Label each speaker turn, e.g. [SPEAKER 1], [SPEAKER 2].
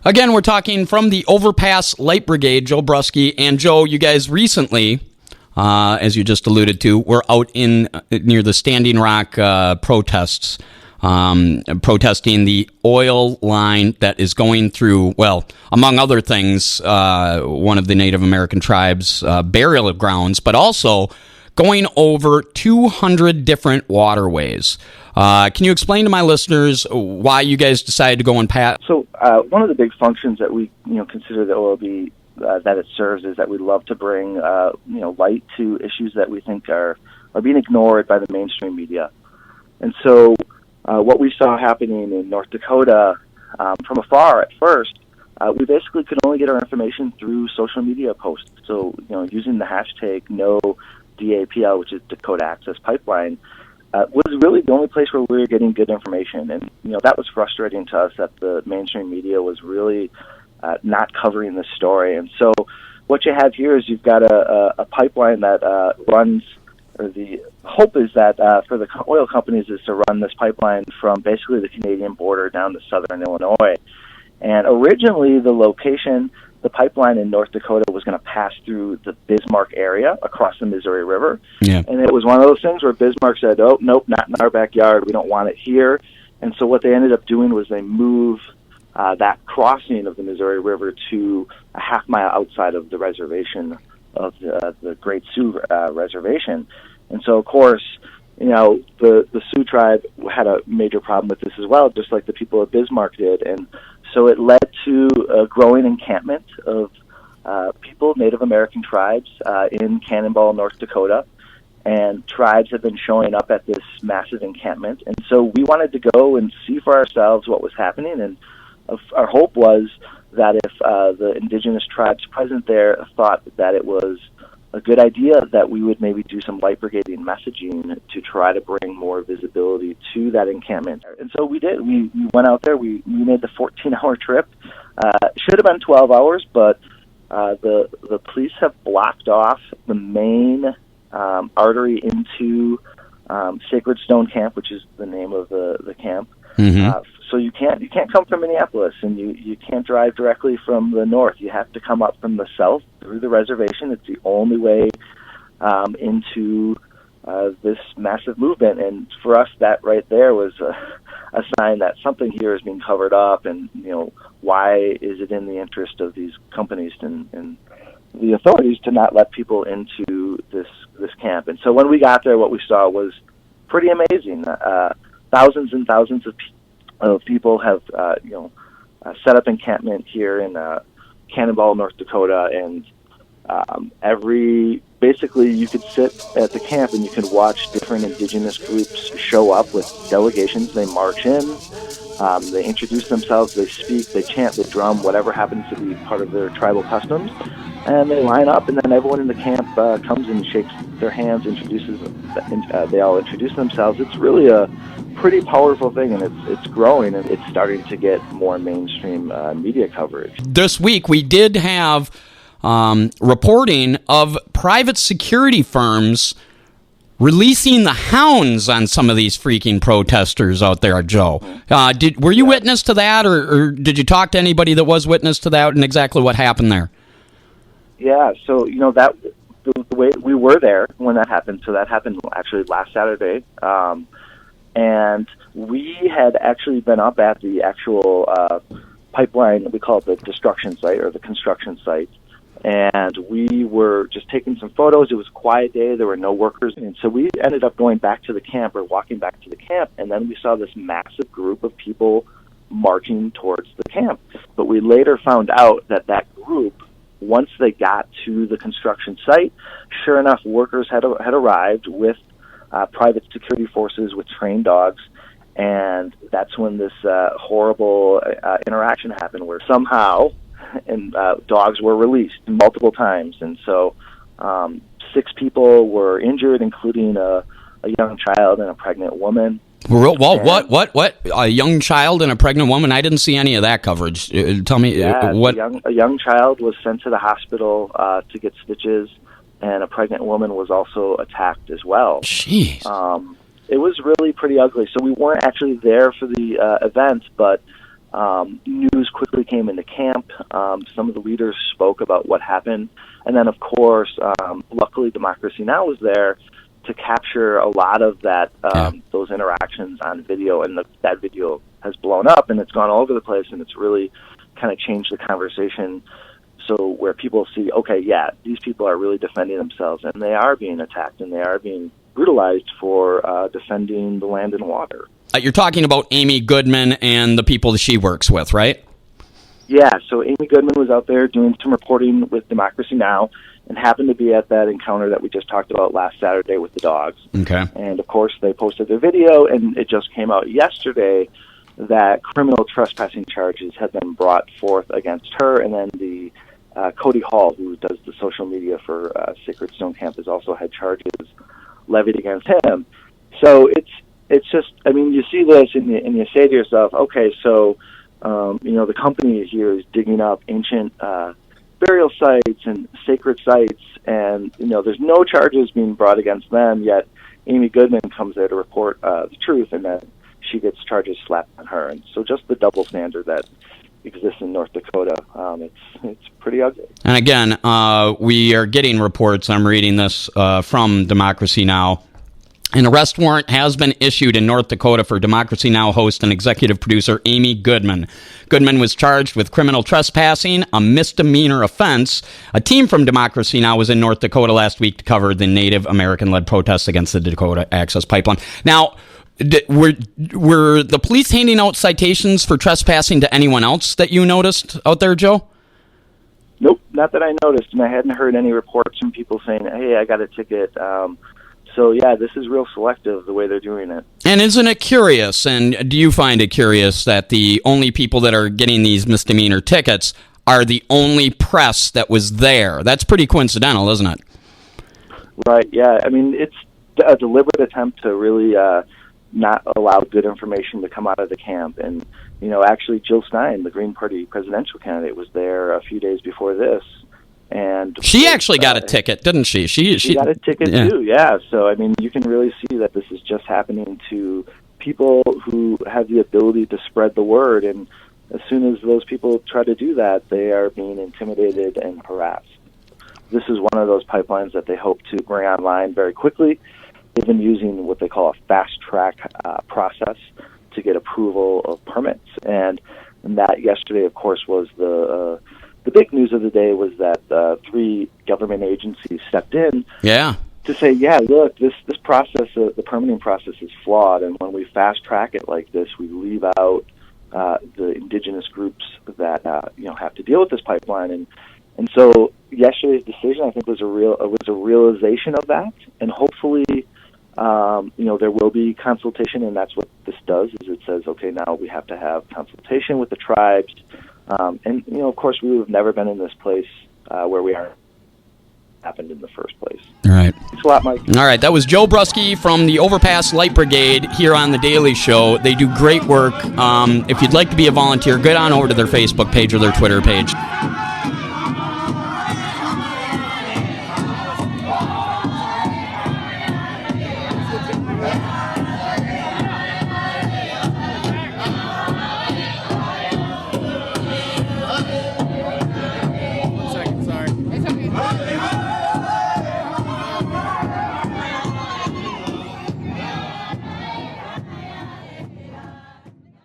[SPEAKER 1] Again, we're talking from the Overpass Light Brigade, Joe Brusky. And Joe, you guys recently, as you just alluded to, were out in near the Standing Rock protests, protesting the oil line that is going through, well, among other things, one of the Native American tribes' burial grounds, but also going over 200 different waterways. Can you explain to my listeners why you guys decided to go and pat?
[SPEAKER 2] So one of the big functions that we consider the OLB that it serves is that we love to bring light to issues that we think are being ignored by the mainstream media. And so what we saw happening in North Dakota from afar at first, we basically could only get our information through social media posts. So using the hashtag NoDAPL, which is Dakota Access Pipeline, was really the only place where we were getting good information. And, that was frustrating to us that the mainstream media was really not covering this story. And so what you have here is you've got a pipeline that runs, or the hope is that for the oil companies is to run this pipeline from basically the Canadian border down to southern Illinois. And originally the pipeline in North Dakota was going to pass through the Bismarck area across the Missouri River.
[SPEAKER 1] Yeah.
[SPEAKER 2] And it was one of those things where Bismarck said, oh, nope, not in our backyard. We don't want it here. And so what they ended up doing was they moved that crossing of the Missouri River to a half mile outside of the reservation of the Great Sioux Reservation. And so, of course, the Sioux tribe had a major problem with this as well, just like the people of Bismarck did. And so it led to a growing encampment of people, Native American tribes, in Cannonball, North Dakota. And tribes have been showing up at this massive encampment. And so we wanted to go and see for ourselves what was happening. And our hope was that if the indigenous tribes present there thought that it was a good idea, that we would maybe do some light brigading messaging to try to bring more visibility to that encampment. And so we did. We went out there. We made the 14-hour trip. Should have been 12 hours, but the police have blocked off the main artery into Sacred Stone Camp, which is the name of the camp.
[SPEAKER 1] Mm-hmm.
[SPEAKER 2] So you can't come from Minneapolis, and you can't drive directly from the north. You have to come up from the south through the reservation. It's the only way into this massive movement. And for us, that right there was a sign that something here is being covered up, and why is it in the interest of these companies and the authorities to not let people into this camp? And so when we got there, what we saw was pretty amazing. Thousands and thousands of people have set up encampment here in Cannonball, North Dakota, and basically you could sit at the camp and you could watch different indigenous groups show up with delegations. They march in, they introduce themselves, they speak, they chant, they drum, whatever happens to be part of their tribal customs, and they line up, and then everyone in the camp comes and shakes their hands, they all introduce themselves. It's really a pretty powerful thing, and it's growing, and it's starting to get more mainstream media coverage.
[SPEAKER 1] This week we did have reporting of private security firms releasing the hounds on some of these freaking protesters out there, Joe. Were you witness to that, or did you talk to anybody that was witness to that, and exactly what happened there?
[SPEAKER 2] Yeah, so that the way we were there when that happened. So that happened actually last Saturday. And we had actually been up at the actual pipeline, we call it the destruction site or the construction site, and we were just taking some photos. It was a quiet day. There were no workers. And so we ended up going back to the camp, or walking back to the camp, and then we saw this massive group of people marching towards the camp. But we later found out that group, once they got to the construction site, sure enough, workers had arrived with private security forces with trained dogs, and that's when this horrible interaction happened, where somehow dogs were released multiple times, and so 6 people were injured, including a young child and a pregnant woman.
[SPEAKER 1] Well, what? A young child and a pregnant woman? I didn't see any of that coverage. Tell me what.
[SPEAKER 2] A young child was sent to the hospital to get stitches, and a pregnant woman was also attacked as well.
[SPEAKER 1] Jeez.
[SPEAKER 2] It was really pretty ugly. So we weren't actually there for the event, but News quickly came into camp. Some of the leaders spoke about what happened. And then, of course, luckily Democracy Now! Was there to capture a lot of that, those interactions on video. And that video has blown up, and it's gone all over the place, and it's really kind of changed the conversation. So where people see, okay, yeah, these people are really defending themselves, and they are being attacked, and they are being brutalized for defending the land and water.
[SPEAKER 1] You're talking about Amy Goodman and the people that she works with, right?
[SPEAKER 2] Yeah, so Amy Goodman was out there doing some reporting with Democracy Now! And happened to be at that encounter that we just talked about last Saturday with the dogs.
[SPEAKER 1] Okay.
[SPEAKER 2] And, of course, they posted their video, and it just came out yesterday that criminal trespassing charges have been brought forth against her, and then the Cody Hall, who does the social media for Sacred Stone Camp, has also had charges levied against him. So it's just, I mean, you see this and you say to yourself, okay, so, the company here is digging up ancient burial sites and sacred sites, and, there's no charges being brought against them, yet Amy Goodman comes there to report the truth, and then she gets charges slapped on her. And so just the double standard that exists in North Dakota, it's pretty ugly. And
[SPEAKER 1] again, we are getting reports, I'm reading this from Democracy Now!, an arrest warrant has been issued in North Dakota for Democracy Now! Host and executive producer Amy Goodman. Goodman was charged with criminal trespassing, a misdemeanor offense. A team from Democracy Now! Was in North Dakota last week to cover the Native American-led protests against the Dakota Access Pipeline. Now, were the police handing out citations for trespassing to anyone else that you noticed out there, Joe?
[SPEAKER 2] Nope, not that I noticed, and I hadn't heard any reports from people saying, hey, I got a ticket. So, yeah, this is real selective, the way they're doing it.
[SPEAKER 1] And isn't it curious, and do you find it curious that the only people that are getting these misdemeanor tickets are the only press that was there? That's pretty coincidental, isn't it?
[SPEAKER 2] Right, yeah. I mean, it's a deliberate attempt to really not allow good information to come out of the camp. And, actually Jill Stein, the Green Party presidential candidate, was there a few days before this. And
[SPEAKER 1] she actually got a ticket, didn't she? She
[SPEAKER 2] got a ticket too, yeah. So, I mean, you can really see that this is just happening to people who have the ability to spread the word. And as soon as those people try to do that, they are being intimidated and harassed. This is one of those pipelines that they hope to bring online very quickly. They've been using what they call a fast-track process to get approval of permits. And that yesterday, of course, was the big news of the day was that 3 government agencies stepped in to say, yeah, look, this process, the permitting process is flawed, and when we fast-track it like this, we leave out the indigenous groups that have to deal with this pipeline. And so yesterday's decision, I think, was a realization of that, and hopefully there will be consultation, and that's what this does, is it says, okay, now we have to have consultation with the tribes. And, of course, we would have never been in this place where we are happened in the first place.
[SPEAKER 1] All right.
[SPEAKER 2] Thanks a lot, Mike.
[SPEAKER 1] All right. That was Joe Brusky from the Overpass Light Brigade here on the Daly Show. They do great work. If you'd like to be a volunteer, get on over to their Facebook page or their Twitter page.